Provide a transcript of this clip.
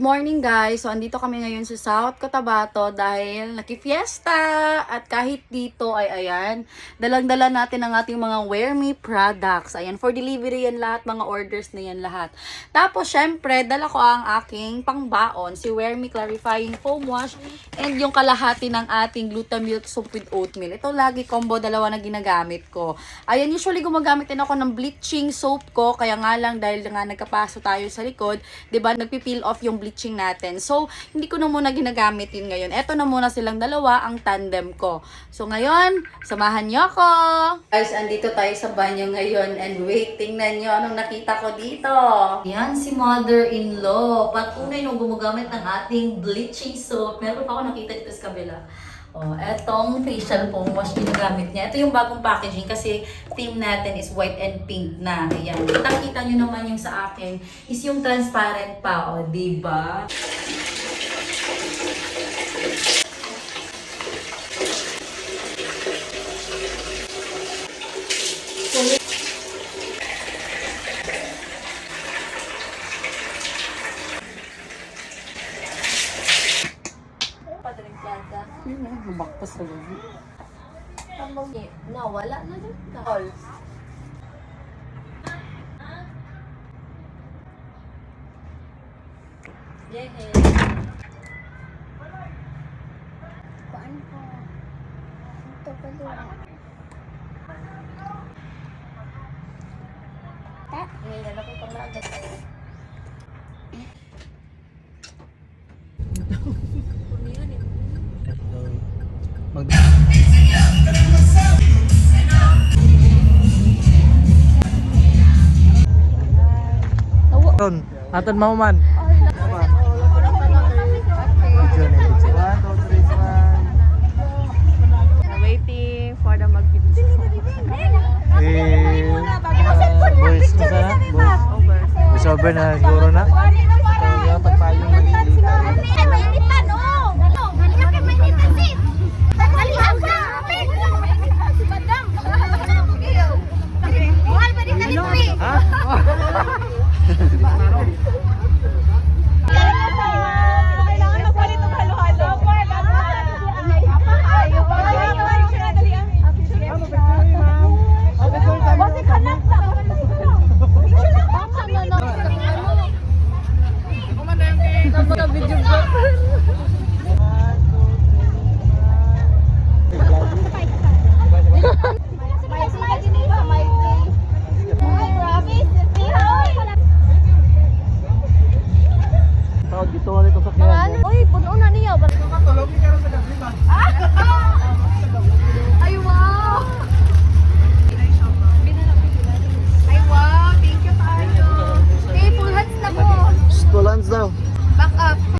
morning guys! So, andito kami ngayon sa South Cotabato dahil nakifiesta at kahit dito ay ayan, dalang-dala natin ang ating mga Wear Me products. Ayan, for delivery yan lahat, mga orders na yan lahat. Tapos, syempre, dala ko ang aking pangbaon, si Wear Me Clarifying Foam Wash and yung kalahati ng ating Glutamilk Soap with Oatmeal. Ito lagi combo, dalawa na ginagamit ko. Ayan, usually gumagamit din ako ng bleaching soap ko, kaya nga lang dahil nga nagkapaso tayo sa likod, 'di ba, nagpi-peel off yung bleaching natin. So, hindi ko na muna ginagamit yun ngayon. Eto na muna silang dalawa, ang tandem ko. So, ngayon, samahan nyo ako! Guys, andito tayo sa banyo ngayon and wait, tingnan nyo anong nakita ko dito. Yan, si mother-in-law. Patunay nung gumagamit ng ating bleaching soap. Meron pa ako nakita dito sa kabila. Oh, etong facial foam wash ginagamit niya. Ito yung bagong packaging kasi theme natin is white and pink na. Ayan. Kita nyo naman yung sa akin is yung transparent pa. O, diba? Baktas sa gabi. Nawala na din. All. Yeah. Paan ko? Ito pa doon. Ngayon ako pang lagat. Aton mauman. Waiting for the mag-video. Boys, masa? Boys over na.